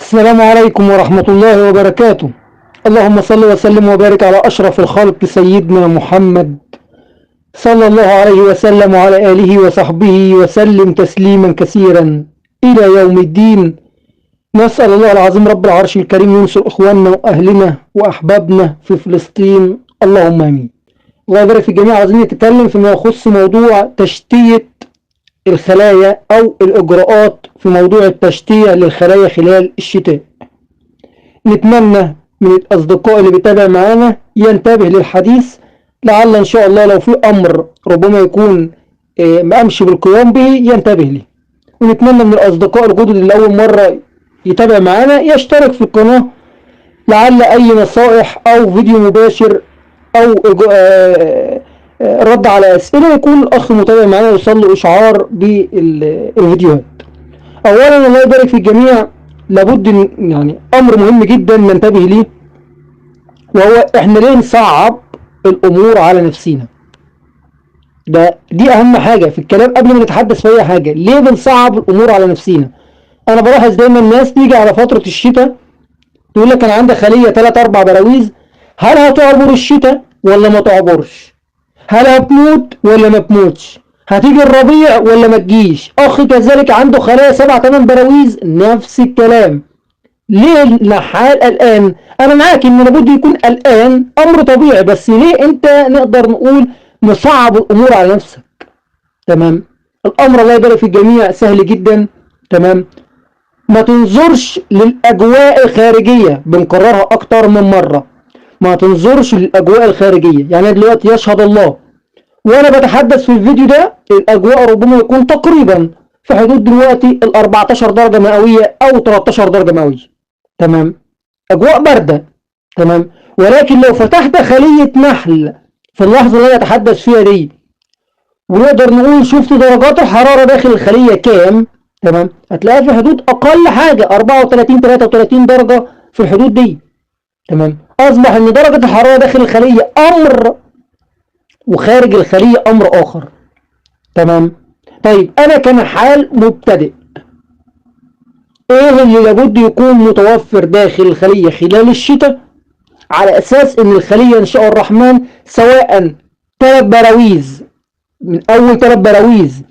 السلام عليكم ورحمة الله وبركاته. اللهم صل وسلم وبارك على أشرف الخلق سيدنا محمد صلى الله عليه وسلم وعلى آله وصحبه وسلم تسليما كثيرا إلى يوم الدين. نسأل الله العظيم رب العرش الكريم ينصر إخواننا وأهلنا وأحبابنا في فلسطين، اللهم آمين. الله يبارك في الجميع. عايزين نتكلم فيما يخص موضوع تشتية الخلايا أو الإجراءات في موضوع التشتية للخلايا خلال الشتاء. نتمنى من الأصدقاء اللي بيتابع معانا ينتبه للحديث، لعل إن شاء الله لو في أمر ربما يكون ما أمشي بالقيام به ينتبه لي. ونتمنى من الأصدقاء الجدد اللي أول مرة يتابع معانا يشترك في القناة، لعل أي نصائح أو فيديو مباشر أو رد على أسئلة يكون الأخ متابع معنا يوصل له إشعار بالفيديوهات. أولا الله يبارك في الجميع، لابد يعني أمر مهم جدا ننتبه ليه، وهو إحنا ليه نصعب الأمور على نفسينا. دي أهم حاجة في الكلام قبل ما نتحدث في أي حاجة. ليه بنصعب الأمور على نفسينا؟ أنا بلاحظ دايما الناس تيجي على فترة الشتاء تقول لك أنا عندي خلية 3-4 براويز، هل هتعبر الشتاء ولا ما تعبرش؟ هل هتموت ولا ما تموتش؟ هتيجي الربيع ولا ما تجيش؟ اخ كذلك عنده خلايا 7-8 براويز نفس الكلام. ليه النحال قلقان؟ انا معاك ان لابد يكون قلقان، امر طبيعي، بس ليه انت نقدر نقول نصعب الامور على نفسك؟ تمام. الامر الله يبارك في الجميع سهل جدا. تمام. ما تنظرش للاجواء الخارجيه، بنكررها اكتر من مره، ما تنظرش للاجواء الخارجيه. يعني دلوقتي يشهد الله وانا بتحدث في الفيديو ده الاجواء ربما يكون تقريبا في حدود دلوقتي ال 14 درجه مئويه او 13 درجه مئويه. تمام. اجواء بارده. تمام. ولكن لو فتحت خليه نحل في اللحظه اللي انا اتحدث فيها دي ونقدر نقول شفت درجات الحراره داخل الخليه كام، تمام، هتلاقيها في حدود اقل حاجه 34-33 درجه في الحدود دي. تمام. اصبح ان درجة الحرارة داخل الخلية امر وخارج الخلية امر اخر. تمام. طيب انا كنحال مبتدئ، ايه اللي لابد يكون متوفر داخل الخلية خلال الشتاء على اساس ان الخلية ان شاء الرحمن سواء 3 براويز، من اول 3 براويز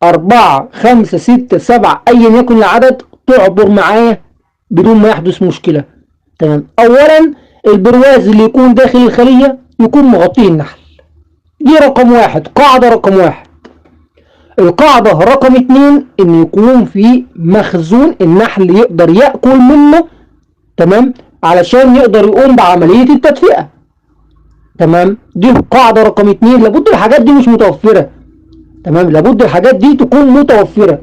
4 5 6 7 ايا يكن العدد تعبر معايا بدون ما يحدث مشكلة. تمام. اولا البرواز اللي يكون داخل الخلية يكون مغطيه النحل، دي رقم 1، قاعدة رقم 1. القاعدة رقم 2 ان يكون في مخزون النحل يقدر يأكل منه، تمام، علشان يقدر يقوم بعملية التدفئة. تمام. دي قاعدة رقم 2. لابد الحاجات دي مش متوفرة. تمام. لابد الحاجات دي تكون متوفرة.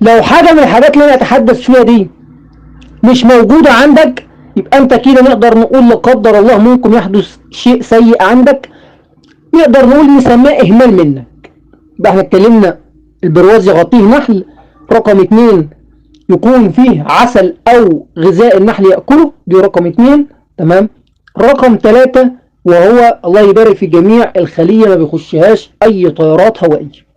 لو حاجة من الحاجات اللي انا اتحدث فيها دي مش موجودة عندك، يبقى انت كده نقدر نقول لا قدر الله ممكن يحدث شيء سيء عندك، نقدر نقول نسميه اهمال منك. يبقى احنا اتكلمنا البرواز يغطيه نحل، رقم 2 يكون فيه عسل او غذاء النحل يأكله، دي رقم 2. تمام. رقم 3 وهو الله يبارك في الجميع الخلية ما بيخشهاش اي طيارات هوائية.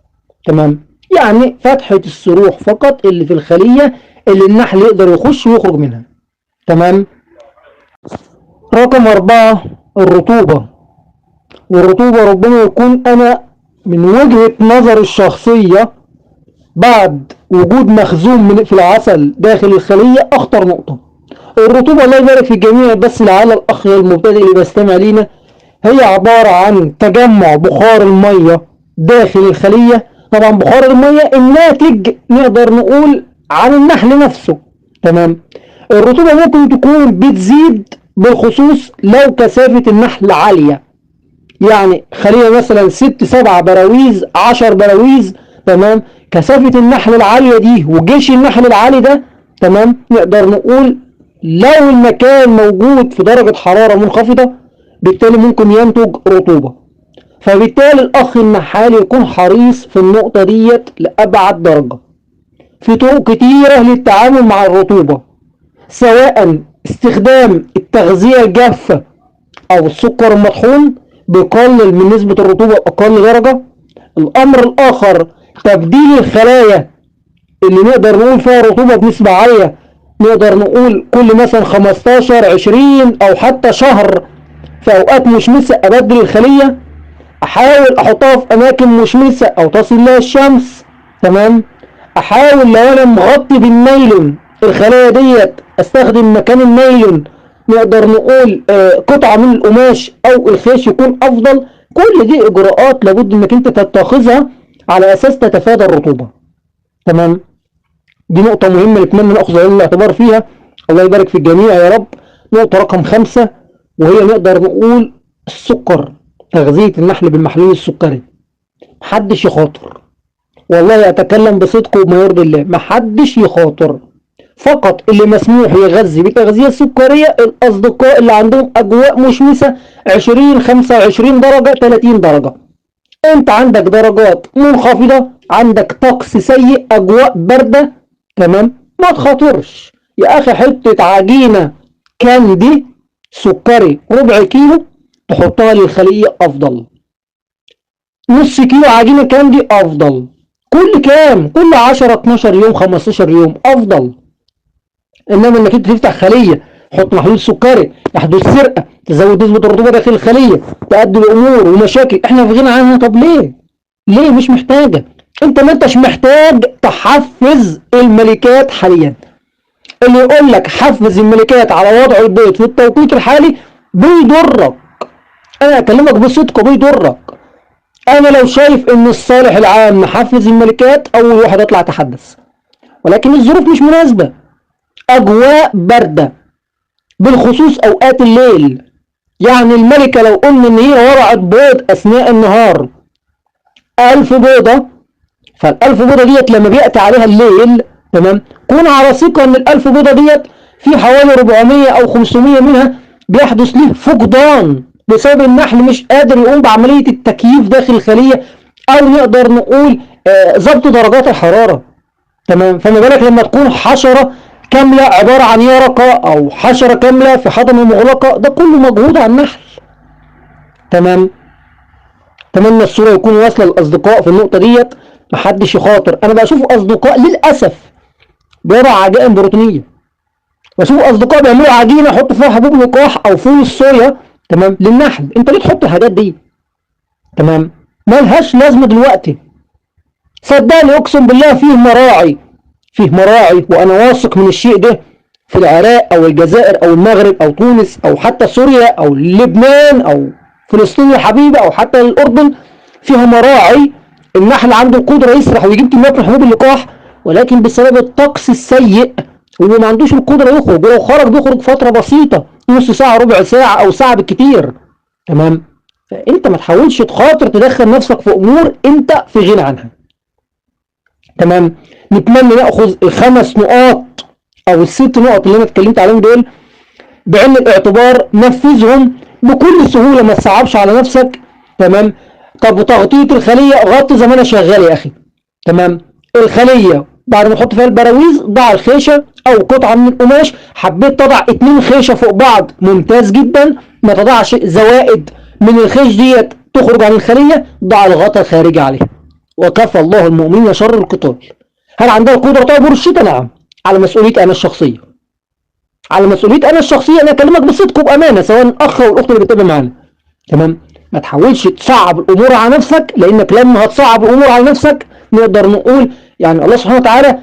تمام. يعني فتحة السروح فقط اللي في الخلية اللي النحل يقدر يخش ويخرج منها. تمام. رقم 4 الرطوبة. والرطوبة ربما يكون أنا من وجهة نظر الشخصية بعد وجود مخزون في العسل داخل الخلية أخطر نقطة. الرطوبة الله يبارك في الجميع، بس لعل الأخ المبتدئ اللي بيستمع لينا، هي عبارة عن تجمع بخار المية داخل الخلية. طبعا بخار المية الناتج نقدر نقول عن النحل نفسه. تمام. الرطوبة ممكن تكون بتزيد بالخصوص لو كثافة النحل عالية، يعني خلية مثلا 6-7 براويز 10 براويز. تمام. كثافة النحل العالية دي وجيش النحل العالي ده، تمام، نقدر نقول لو المكان موجود في درجة حرارة منخفضة بالتالي ممكن ينتج رطوبة. فبالتالي الأخ النحال يكون حريص في النقطة ديت لأبعد درجة. في طرق كتيرة للتعامل مع الرطوبة، سواء استخدام التغذية الجافة أو السكر المطحون بيقلل من نسبة الرطوبة أقل درجة. الأمر الآخر تبديل الخلايا اللي نقدر نقول فيها رطوبة بنسبة عالية نقدر نقول كل مثلا 15 20 او حتى شهر في اوقات مشمسة ابدل الخلية، احاول احطها في اماكن مشمسة او تصل لها الشمس. تمام. احاول لو انا مغطي بالنايلون الخلايا ديت استخدم مكان النايلون نقدر نقول قطعة من القماش او الخيش يكون افضل. كل دي اجراءات لابد انك انت تتخذها على اساس تتفادى الرطوبة. تمام. دي نقطة مهمة نتمنى ناخذ عين الاعتبار فيها. الله يبارك في الجميع يا رب. نقطة رقم 5 وهي نقدر نقول السكر، تغذية النحل بالمحلول السكري. محدش يخاطر، والله أتكلم بصدق وبما يرضي الله، محدش يخاطر. فقط اللي مسموح يغذي بالتغذية السكرية الأصدقاء اللي عندهم أجواء مشمسة 20 25 درجة 30 درجة. أنت عندك درجات منخفضة، عندك طقس سيء، أجواء باردة، تمام، ما تخاطرش يا أخي. حتة عجينة كاندي سكري ربع كيلو تحطها للخلية أفضل، نص كيلو عجينة كاندي أفضل، كل كام؟ كل 10 12 يوم 15 يوم أفضل. إنما إنك أنت تفتح خلية تحط محلول سكري يحدث سرقة، تزود نسبة الرطوبة داخل الخلية، تؤدي لأمور ومشاكل إحنا في غنى عنها. طب ليه؟ ليه مش محتاجة؟ أنت ما أنتش محتاج تحفز الملكات حاليا. اللي يقول لك حفز الملكات على وضع البيض في التوقيت الحالي بيضرك. انا اكلمك بصدق بيضرك. انا لو شايف ان الصالح العام نحفز الملكات اول واحد اطلع اتحدث، ولكن الظروف مش مناسبة. اجواء باردة بالخصوص اوقات الليل. يعني الملكة لو قلنا ان هي وضعت بيض اثناء النهار 1000 بيضة، فال1000 بيضة ديت لما بيأتي عليها الليل، تمام، كون على ثقة ان ال1000 بيضة ديت في حوالي 400 او 500 منها بيحدث ليه فقدان بسبب النحل مش قادر يقوم بعملية التكييف داخل الخلية، او نقدر نقول ضبط درجات الحرارة. تمام. فما بالك لما تكون حشرة كاملة عبارة عن يرقة او حشرة كاملة في حضنة مغلقة، ده كله مجهود على النحل. تمام. اتمنى الصورة يكون واصلة للأصدقاء في النقطة ديت. محدش يخاطر. أنا بشوف أصدقاء للأسف بيضع عجائن بروتينية، بشوف أصدقاء بيعملوا عجينة يحط فيها حبوب لقاح أو فول الصويا، تمام، للنحل. أنت ليه تحط الحاجات دي؟ تمام، ملهاش لازمة دلوقتي. صدقني أقسم بالله فيه مراعي وأنا واثق من الشيء ده في العراق أو الجزائر أو المغرب أو تونس أو حتى سوريا أو لبنان أو فلسطين الحبيبة أو حتى الأردن، فيها مراعي النحل عنده القدرة يسرح ويجيب كميات من حبوب اللقاح، ولكن بسبب الطقس السيء وإنه ما عندوش القدرة يخرج، ولو خرج بيخرج فترة بسيطة، نص ساعة ربع ساعة أو ساعة بالكتير. تمام. فأنت ما تحاولش تخاطر تدخل نفسك في أمور أنت في غنى عنها. تمام. نتمنى ناخذ ال5 نقاط او ال6 نقط اللي انا اتكلمت عليهم دول بعين الاعتبار، نفذهم بكل سهوله، ما تصعبش على نفسك. تمام. طب تغطيه الخليه، غطي زي ما انا شغال يا اخي. تمام. الخليه بعد ما تحط فيها البراويز ضع الخيشه او قطعه من القماش. حبيت تضع 2 خيشه فوق بعض ممتاز جدا، ما تضعش زوائد من الخيش ديت تخرج عن الخليه، ضع الغطاء الخارجي عليها. وكفى الله المؤمنين شر القتال. هل عندها القدرة تعبر الشتاء؟ نعم، على مسؤوليتي أنا الشخصية. على مسؤوليتي أنا الشخصية. أنا أكلمك بصدق وبأمانة سواء الأخ أو الأخت اللي بتتابع معانا. تمام. ما تحاولش تصعب الأمور على نفسك، لأنك لما هتصعب الأمور على نفسك نقدر نقول يعني الله سبحانه وتعالى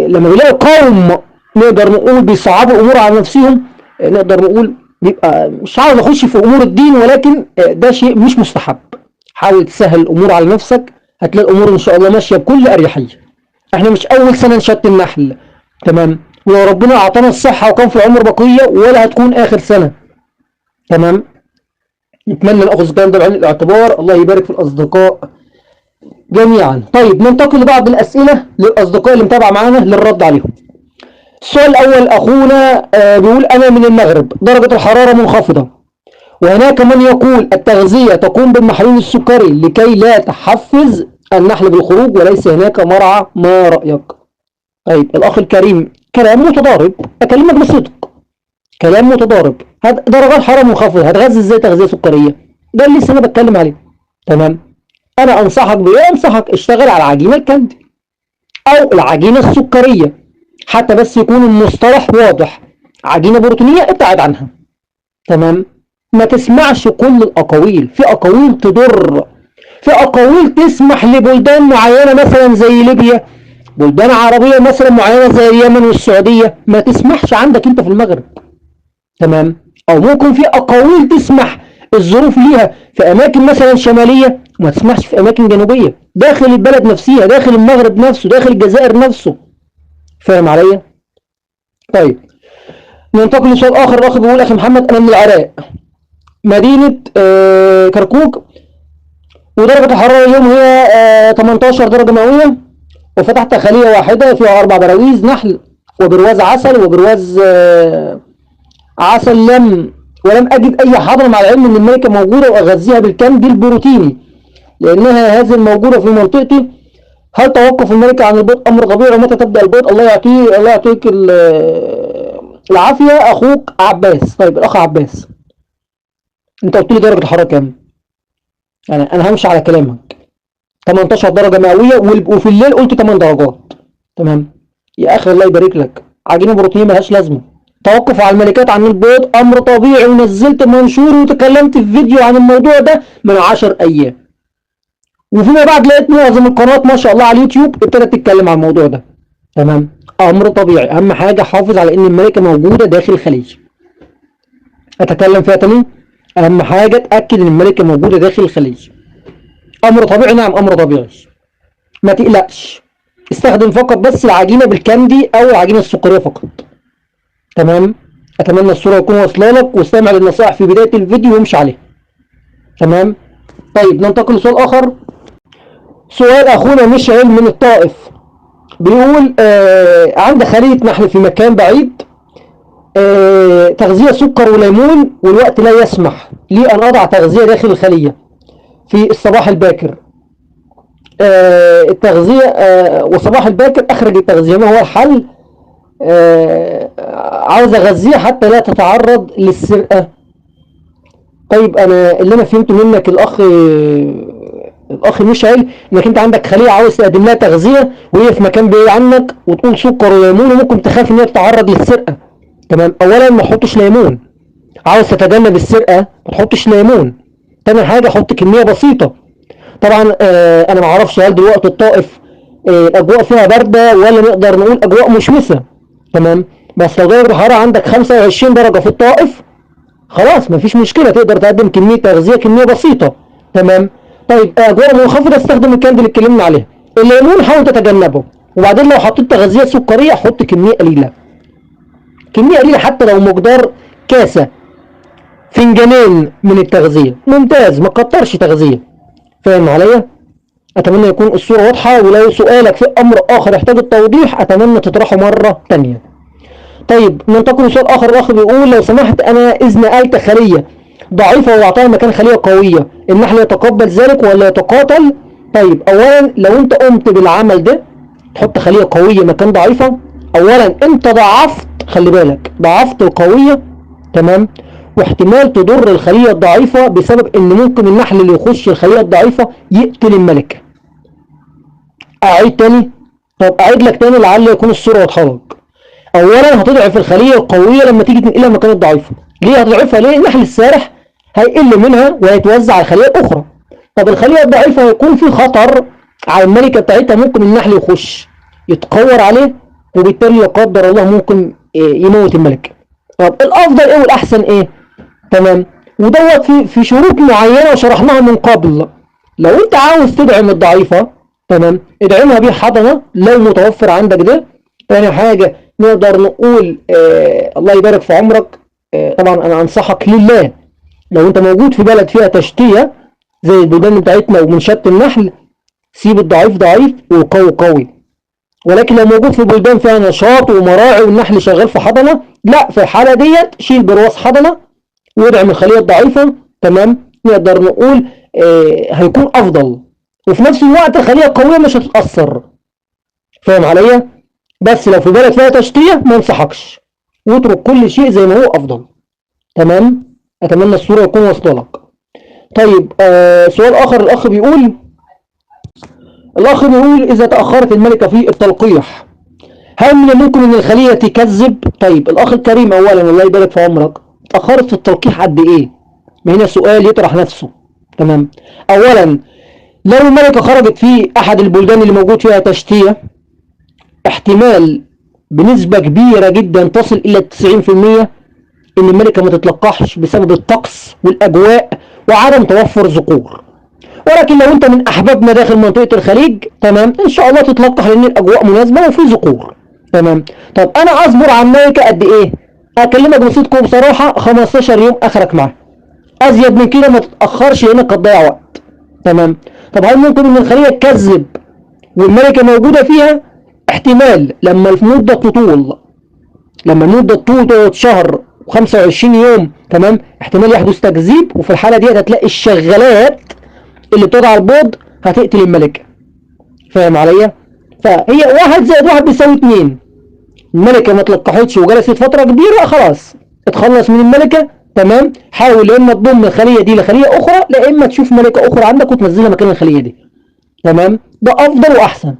لما بيلاقي قوم نقدر نقول بيصعبوا الأمور على نفسهم، نقدر نقول بيبقى مش عاوز أخش في أمور الدين، ولكن ده شيء مش مستحب. حاول تسهل الأمور على نفسك، هتلاقي الأمور إن شاء الله ماشية بكل أريحية. احنا مش أول سنة نشت النحل. تمام. ولو ربنا أعطانا الصحة وكان في العمر بقية ولا هتكون آخر سنة. تمام. نتمنى نأخذ الكلام ده بعين الاعتبار. الله يبارك في الأصدقاء جميعا. طيب ننتقل لبعض الأسئلة للأصدقاء اللي متابعة معانا للرد عليهم. السؤال الأول أخونا بيقول أنا من المغرب، درجة الحرارة منخفضة، وهناك من يقول التغذية تقوم بالمحلول السكري لكي لا تحفز النحل بالخروج وليس هناك مرعى، ما رأيك؟ طيب الأخ الكريم كلام متضارب، أكلمك بصدق، كلام متضارب. درجات حرارة منخفضة هتغذي ازاي تغذية سكرية؟ ده اللي لسه أنا بتكلم عليه. تمام. أنا أنصحك بإيه؟ أنصحك اشتغل على العجينة الكاندي أو العجينة السكرية. حتى بس يكون المصطلح واضح. عجينة بروتينية ابتعد عنها. تمام. ما تسمعش كل الأقاويل، في أقاويل تضر، في أقاويل تسمح لبلدان معينة مثلا زي ليبيا، بلدان عربية مثلا معينة زي اليمن والسعودية ما تسمحش عندك انت في المغرب. تمام. او ممكن في اقاويل تسمح الظروف ليها في اماكن مثلا شمالية وما تسمحش في اماكن جنوبية داخل البلد نفسها، داخل المغرب نفسه، داخل الجزائر نفسه. فاهم عليا؟ طيب ننتقل لسؤال اخر. الاخ بيقول اخي محمد انا من العراق، مدينة كركوك، ودرجة الحرارة اليوم هي 18 درجة مئوية، وفتحت خلية واحدة فيها 4 براويز نحل وبرواز عسل وبرواز عسل ولم أجد أي حضر، مع العلم أن الملكة موجودة وأغذيها بالكم البروتيني لأنها هذه الموجودة في منطقتي. هل توقف الملكة عن البيض أمر طبيعي ومتى تبدأ البيض؟ الله يعطيك العافية أخوك عباس. طيب الأخ عباس، أنت قلت لي درجة الحرارة كام؟ يعني أنا همشي على كلامك. 18 درجة مئوية وفي الليل قلت 8 درجات. تمام يا أخي الله يبارك لك، عجينة بروتينية ملهاش لازمة. توقف على الملكات عن البيض أمر طبيعي، ونزلت منشور وتكلمت في فيديو عن الموضوع ده من 10 أيام، وفيما بعد لقيت معظم القنوات ما شاء الله على اليوتيوب ابتدت تتكلم عن الموضوع ده. تمام. أمر طبيعي، أهم حاجة حافظ على إن الملكة موجودة داخل الخليج. أتكلم فيها تاني، أهم حاجة تأكد إن الملكة موجودة داخل الخليج. أمر طبيعي، نعم أمر طبيعي، ما تقلقش. استخدم فقط بس العجينة بالكاندي أو العجينة السكرية فقط. تمام. أتمنى الصورة تكون واصلة لك، واستمع للنصائح في بداية الفيديو وامشي عليها. تمام. طيب ننتقل لسؤال آخر. سؤال أخونا مشعل من الطائف بيقول عند خلية نحل في مكان بعيد، تغذية سكر وليمون والوقت لا يسمح لي أن أضع تغذية داخل الخلية في الصباح الباكر. التغذية وصباح الباكر أخرج التغذية، ما هو الحل؟ عاوز أغذيها حتى لا تتعرض للسرقة. طيب أنا اللي أنا فهمته منك الأخ مشعل إنك أنت عندك خلية عاوز تقدم لها تغذية وهي في مكان بعيد عنك وتقول سكر وليمون، وممكن تخاف إن هي تتعرض للسرقة. تمام. أولا ما تحطش ليمون، عاوز تتجنب السرقة ما تحطش ليمون. تاني حاجة حط كمية بسيطة. طبعا أنا ما أعرفش هل دلوقتي الطائف الأجواء فيها باردة ولا نقدر نقول أجواء مشمسة. تمام. بس لو درجة الحرارة عندك 25 درجة في الطائف خلاص مفيش مشكلة، تقدر تقدم كمية تغذية كمية بسيطة. تمام. طيب أجواء منخفضة استخدم الكاندي اللي اتكلمنا عليها. الليمون حاول تتجنبه، وبعدين لو حطيت تغذية سكرية حط كمية قليلة، كمية قليلة حتى لو مقدار كاسة فنجانين من التغذية ممتاز، ما تكترش تغذية. فاهم عليا؟ أتمنى يكون الصورة واضحة، ولو سؤالك في أمر آخر يحتاج التوضيح أتمنى تطرحه مرة تانية. طيب ننتقل لسؤال آخر. الأخ بيقول لو سمحت أنا إذ نقلت خلية ضعيفة وأعطاها مكان خلية قوية، النحل يتقبل ذلك ولا يتقاتل؟ طيب أولا لو أنت قمت بالعمل ده تحط خلية قوية مكان ضعيفة، أولا أنت ضعفت، خلي بالك ضعفت القوية. تمام. واحتمال تضر الخلية الضعيفة بسبب ان ممكن النحل اللي يخش الخلية الضعيفة يقتل الملكة. اعيد تاني؟ طب اعيد لك تاني لعل يكون الصورة واضحة لك. اولا هتضعف الخلية القوية لما تيجي تنقلها مكان الضعيفة. ليه هتضعفها؟ ليه؟ النحل السارح هيقل منها وهيتوزع على الخلية الاخرى. طب الخلية الضعيفة هيكون في خطر على الملكة بتاعتها، ممكن النحل يخش يتقور عليه وبالتالي لا قدر الله ممكن يموت الملكة. طب الافضل ايه والاحسن ايه؟ تمام. ودوت في شروط معينة وشرحناها من قبل. لو انت عاوز تدعم الضعيفة تمام ادعمها بحضنة لو متوفر عندك ده. تاني حاجة نقدر نقول الله يبارك في عمرك، طبعا انا انصحك لله لو انت موجود في بلد فيها تشتية زي البلدان بتاعتنا ومنشات النحل سيب الضعيف ضعيف والقوي قوي. ولكن لو موجود في بلدان فيها نشاط ومراعي والنحل شغال في حضنة، لا في الحالة ديت شيل برواز حضنة وادعم الخلية الضعيفة. تمام. نقدر نقول هيكون افضل، وفي نفس الوقت الخلية القوية مش هتتأثر. فاهم عليا؟ بس لو في بلد فيها تشتية ما انصحكش، واترك كل شيء زي ما هو افضل. تمام. اتمنى الصورة يكون واصله لك. طيب سؤال اخر. الاخ بيقول اذا تأخرت الملكة في التلقيح هل من الممكن ان الخليه تكذب؟ طيب الاخ الكريم، اولا الله يبارك في عمرك، اتاخرت في التلقيح قد ايه؟ ما هنا سؤال يطرح نفسه. تمام. اولا لو الملكه خرجت في احد البلدان اللي موجود فيها تشتيه، احتمال بنسبه كبيره جدا تصل الى 90% ان الملكه ما تتلقحش بسبب الطقس والاجواء وعدم توفر ذكور. ولكن لو انت من احبابنا داخل منطقه الخليج، تمام، ان شاء الله تتلقح لان الاجواء مناسبه وفي ذكور. تمام. طب انا اصبر على الملكه قد ايه؟ اكلمك بصدق وبصراحه، 15 يوم اخرك معاها، ازيد من كده ما تتاخرش لانك هتضيع وقت. تمام. طب هل ممكن ان الخليه تكذب والملكه موجوده فيها؟ احتمال لما المده تطول، لما المده تطول تقعد شهر و25 يوم، تمام، احتمال يحدث تكذيب، وفي الحاله دي هتلاقي الشغالات اللي بتضع البيض هتقتل الملكه. فاهم عليا؟ فهي 1+1=2. الملكه ما تلقحتش وجلست فتره كبيره، خلاص اتخلص من الملكه. تمام. حاول يا اما تضم الخليه دي لخليه اخرى، لا اما تشوف ملكه اخرى عندك وتنزلها مكان الخليه دي. تمام. ده افضل واحسن.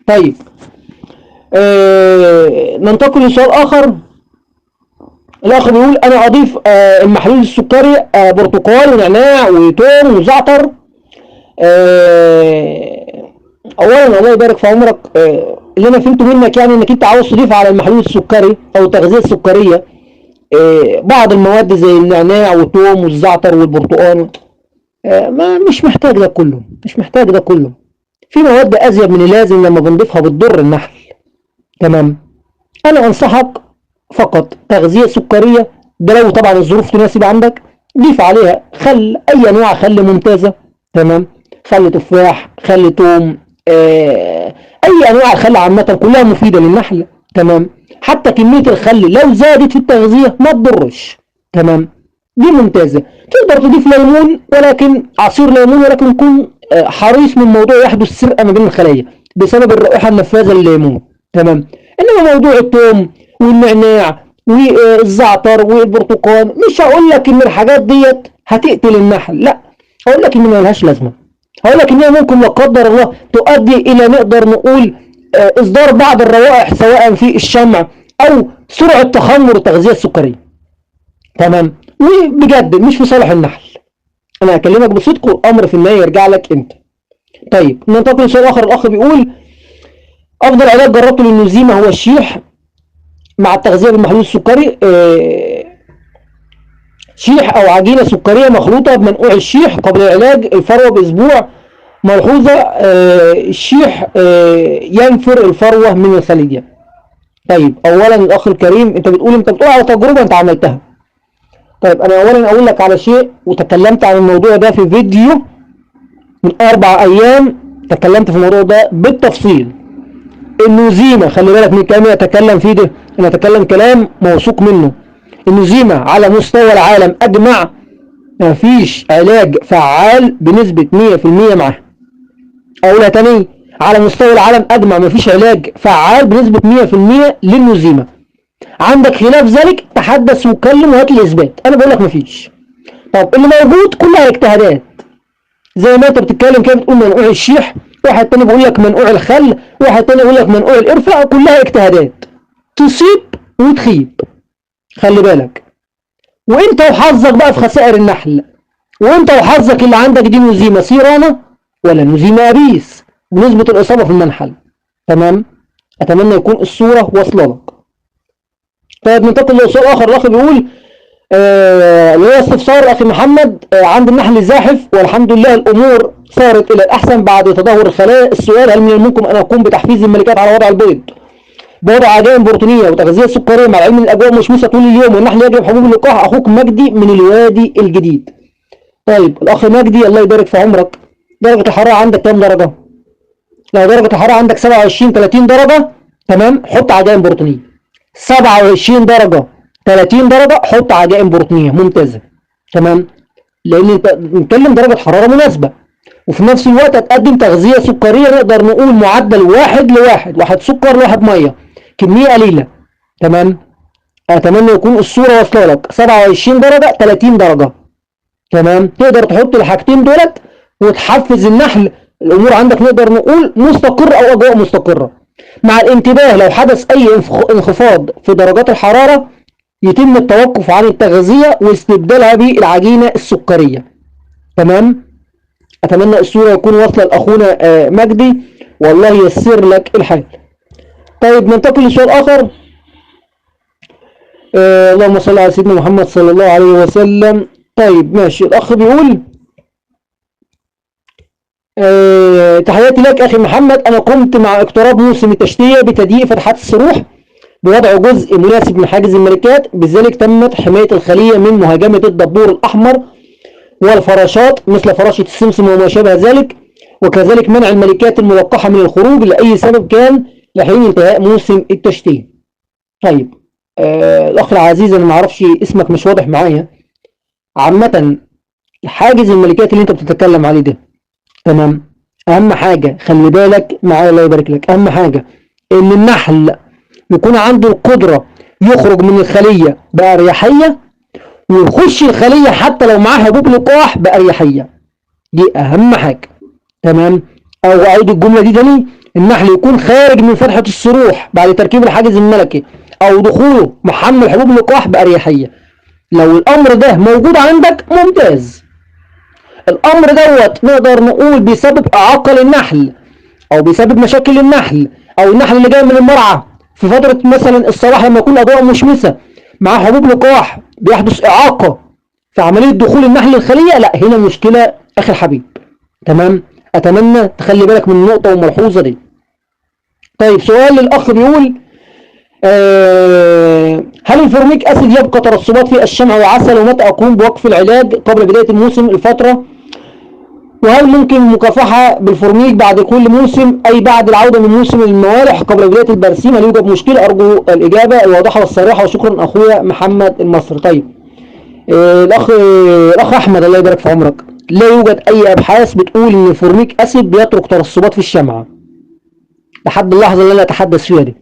طيب ننتقل لسؤال اخر. الاخ بيقول انا اضيف المحلول السكري برتقال ونعناع وتوم وزعتر. اولا الله يبارك في عمرك، اللي انا فهمته منك يعني انك انت عاوز تضيف على المحلول السكري او التغذيه السكريه بعض المواد زي النعناع والثوم والزعتر والبرتقال. ما مش محتاج ده كله، مش محتاج ده كله. في مواد ازيد من اللازم لما بنضيفها بتضر النحل. تمام. انا انصحك فقط تغذيه سكريه، ده لو طبعا الظروف تناسب عندك. ضيف عليها خل، اي انواع خل ممتازه. تمام. خل تفاح، خل توم، اي انواع الخل عامه كلها مفيده للنحل. تمام. حتى كميه الخل لو زادت في التغذيه ما تضرش. تمام. دي ممتازه. تقدر تضيف ليمون، ولكن عصير ليمون، ولكن تكون حريص من موضوع يحدث سرقه ما بين الخلايا بسبب الرائحه النفاذه للليمون. تمام. انما موضوع الثوم والنعناع والزعتر والبرتقال، مش هقول لك ان الحاجات ديت هتقتل النحل، لا، هقول لك ان ما لهاش لازمه. هقول لك ان هي ممكن لا قدر الله تؤدي الى نقدر نقول اصدار بعض الروائح سواء في الشمع او سرعه تخمر التغذيه السكريه. تمام. وبجد مش في صالح النحل. انا هكلمك بصدق والامر في النهايه يرجع لك انت. طيب ننتقل لسؤال اخر. الاخ بيقول افضل علاج جربته للنزيمه هو الشيح مع التغذيه بالمحلول السكري. شيح او عجينه سكريه مخلوطه بمنقوع الشيح قبل العلاج الفروه باسبوع. ملحوظه الشيح ينفر الفروه من الخليه. طيب اولا الاخ الكريم، انت بتقول على تجربه انت عملتها. طيب انا اولا اقول لك على شيء، وتكلمت عن الموضوع ده في فيديو من 4 ايام، تكلمت في الموضوع ده بالتفصيل. النزيمه، خلي بالك من كلامي اتكلم فيه ده، انا اتكلم كلام موثوق منه. النزيمه على مستوى العالم اجمع ما فيش علاج فعال بنسبه 100% معاها. اقولها تاني، على مستوى العالم اجمع ما فيش علاج فعال بنسبه 100% للنزيمه. عندك خلاف ذلك تحدث واتكلم وهات لي اثبات، انا بقول لك ما فيش. طب اللي موجود كلها اجتهادات، زي ما انت بتتكلم كده بتقول منقوع الشيح، واحد تاني بيقول لك منقوع الخل، واحد تاني بيقول لك منقوع القرفه، كلها اجتهادات تصيب وتخيب. خلي بالك. وانت وحظك بقى في خسائر النحل، وانت وحظك اللي عندك دي نزيمه سيرانه ولا نزيمه ابيس بنسبه الاصابه في المنحل. تمام. اتمنى يكون الصوره واصله لك. طيب ننتقل لسؤال اخر. الاخ بيقول اللي هو استفسار اخي محمد عند النحل زاحف والحمد لله الامور صارت الى الاحسن بعد تدهور الخلايا. السؤال هل من الممكن ان اقوم بتحفيز الملكات على وضع البيض بوضع عجائن بروتينيه وتغذيه سكريه مع العلم ان الاجواء مشمسه طول اليوم والنحل يجرب حبوب اللقاح؟ اخوك مجدي من الوادي الجديد. طيب الاخ مجدي الله يبارك في عمرك، درجه الحراره عندك كام درجه؟ لو درجه الحراره عندك 27 30 درجه، تمام، حط عجائن بروتينيه. 27 درجه 30 درجه حط عجائن بروتينيه ممتازه. تمام. لان انت بنتكلم درجه حراره مناسبه، وفي نفس الوقت هتقدم تغذيه سكريه نقدر نقول معدل 1:1، 1 سكر ل1 ميه، كميه قليله. تمام. اتمنى يكون الصوره واصله لك. 27 درجه 30 درجه، تمام، تقدر تحط الحاجتين دولت وتحفز النحل. الامور عندك نقدر نقول مستقره او اجواء مستقره. مع الانتباه لو حدث أي انخفاض في درجات الحرارة يتم التوقف عن التغذية واستبدالها بالعجينة السكرية. تمام. أتمنى الصورة يكون واصلة لأخونا مجدي، والله ييسر لك الحال. طيب ننتقل لسؤال آخر. اللهم صل على سيدنا محمد صلى الله عليه وسلم. طيب ماشي. الأخ بيقول تحياتي لك أخي محمد، أنا قمت مع اقتراب موسم التشتية بتضييق فتحات السروح بوضع جزء مناسب من حاجز الملكات، بذلك تمت حماية الخلية من مهاجمة الدبور الأحمر والفراشات مثل فراشة السمسم وما شابه ذلك، وكذلك منع الملكات الملقحة من الخروج لأي سبب كان لحين انتهاء موسم التشتية. طيب الأخ العزيز أنا معرفش اسمك مش واضح معايا. عامة حاجز الملكات اللي أنت بتتكلم عليه ده، تمام، أهم حاجة خلي بالك معايا الله يبارك لك، أهم حاجة إن النحل يكون عنده القدرة يخرج من الخلية بأريحية ويخش الخلية حتى لو معاه حبوب لقاح بأريحية، دي أهم حاجة. تمام. أو أعيد الجملة دي تاني، النحل يكون خارج من فتحة السروح بعد تركيب الحاجز الملكي أو دخوله محمل حبوب لقاح بأريحية. لو الأمر ده موجود عندك ممتاز. الأمر دوت نقدر نقول بيسبب إعاقة للنحل أو بيسبب مشاكل للنحل، أو النحل اللي جاي من المرعى في فترة مثلا الصباح لما يكون الأضواء مشمسة مع حبوب لقاح بيحدث إعاقة في عملية دخول النحل للخلية، لا هنا مشكلة أخي الحبيب. تمام. أتمنى تخلي بالك من النقطة والملحوظة دي. طيب سؤال للأخ بيقول هل الفورميك أسيد يبقى ترسبات في الشمع وعسل، ومتى أقوم بوقف العلاج قبل بداية الموسم الفترة، وهل ممكن المكافحة بالفورميك بعد كل موسم أي بعد العودة من موسم الموالح قبل بداية البرسيم؟ هل يوجد مشكلة؟ أرجو الإجابة الواضحة والصريحة وشكرا أخويا محمد المصري. طيب الأخ أحمد الله يبارك في عمرك، لا يوجد أي أبحاث بتقول إن الفورميك أسيد بيترك ترسبات في الشمعة لحد اللحظة اللي أنا أتحدث فيها دي.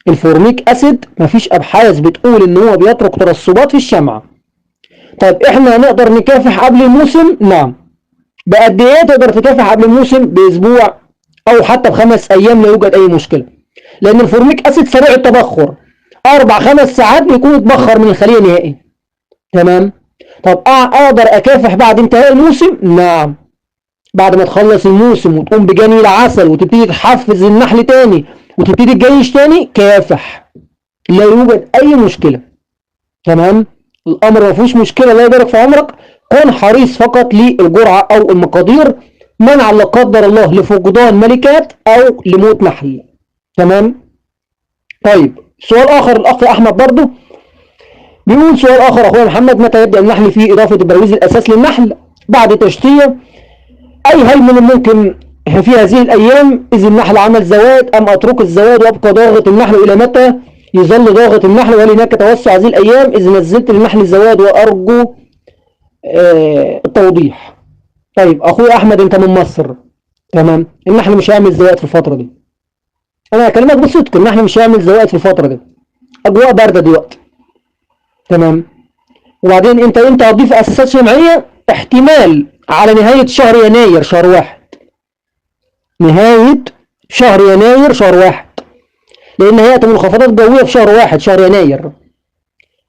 الفورميك أسيد مفيش أبحاث بتقول إن هو بيترك ترسبات في الشمعة. طيب إحنا هنقدر نكافح قبل الموسم؟ نعم. بقد ايه تقدر تكافح قبل الموسم؟ باسبوع او حتى ب5 ايام لا يوجد اي مشكله، لان الفورميك اسيد سريع التبخر، 4-5 ساعات بيكون اتبخر من الخليه نهائي. تمام. طب اقدر اكافح بعد انتهاء الموسم؟ نعم. بعد ما تخلص الموسم وتقوم بجني العسل وتبتدي تحفز النحل تاني وتبتدي تجيش تاني، كافح لا يوجد اي مشكله. تمام. الامر ما فيهوش مشكله الله يبارك في عمرك. كن حريص فقط للجرعة أو المقادير منع لا قدر الله لفقدان ملكات أو لموت نحل. تمام. طيب سؤال آخر الأخ أحمد برضو بيقول سؤال آخر أخويا محمد، متى يبدأ النحل في إضافة البرويز الأساس للنحل بعد التشتية؟ أي هل من الممكن في هذه الأيام إذا النحل عمل زواد أم أترك الزواد وأبقى ضاغط النحل؟ إلى متى يظل ضاغط النحل؟ وهل هناك توسع هذه الأيام إذا نزلت للنحل الزواد؟ وأرجو التوضيح. طيب اخويا احمد انت من مصر، تمام، النحل مش هيعمل زوائد في الفتره دي. انا هكلمك بصدق، النحل مش هيعمل زوائد في الفتره دي، اجواء بارده دلوقتي. تمام. وبعدين انت هتضيف اساسات شمعيه احتمال على نهايه شهر يناير شهر 1، نهايه شهر يناير شهر 1، لان هيئه المنخفضات الجويه في شهر 1 شهر يناير.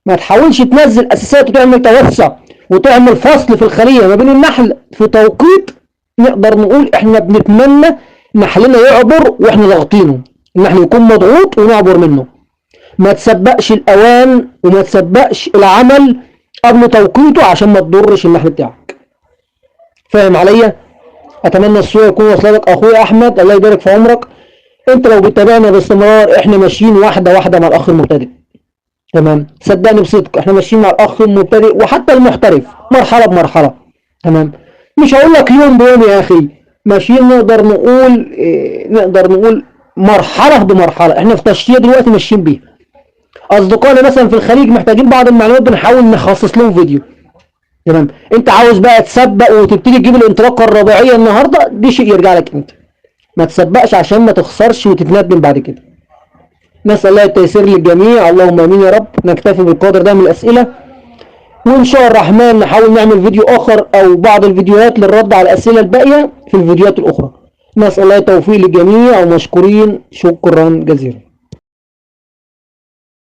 ما تحاولش تنزل اساسات وتعمل توسع وتعمل فصل في الخلية ما بين النحل في توقيت نقدر نقول احنا بنتمنى نحلنا يعبر واحنا ضاغطينه، النحل يكون مضغوط ونعبر منه. ما تسبقش الاوان وما تسبقش العمل قبل توقيته عشان ما تضرش النحل بتاعك. فاهم عليا؟ اتمنى الصورة يكون واصله لك اخويا احمد الله يبارك في عمرك. انت لو بتتابعنا باستمرار احنا ماشيين واحدة واحدة مع الاخ المبتدئ. تمام. صدقني بصدق احنا ماشيين مع الاخ المبتدئ وحتى المحترف مرحله بمرحله. تمام. مش هقول لك يوم بيوم يا اخي، ماشيين نقدر نقول مرحله بمرحله. احنا في تشتيه دلوقتي ماشيين بيها. اصدقائنا مثلا في الخليج محتاجين بعض المعلومات بنحاول نخصص لهم فيديو. تمام. انت عاوز بقى تسبق وتبتدي تجيب الانطلاقه الرباعيه النهارده، دي شيء يرجع لك انت. ما تسبقش عشان ما تخسرش وتتندم بعد كده. نسأل الله التيسير للجميع، اللهم امين يا رب. نكتفي بالقدر ده من الأسئلة، وإن شاء الرحمن نحاول نعمل فيديو آخر أو بعض الفيديوهات للرد على الأسئلة الباقية في الفيديوهات الأخرى. نسأل الله التوفيق للجميع ومشكورين شكرا جزيلا.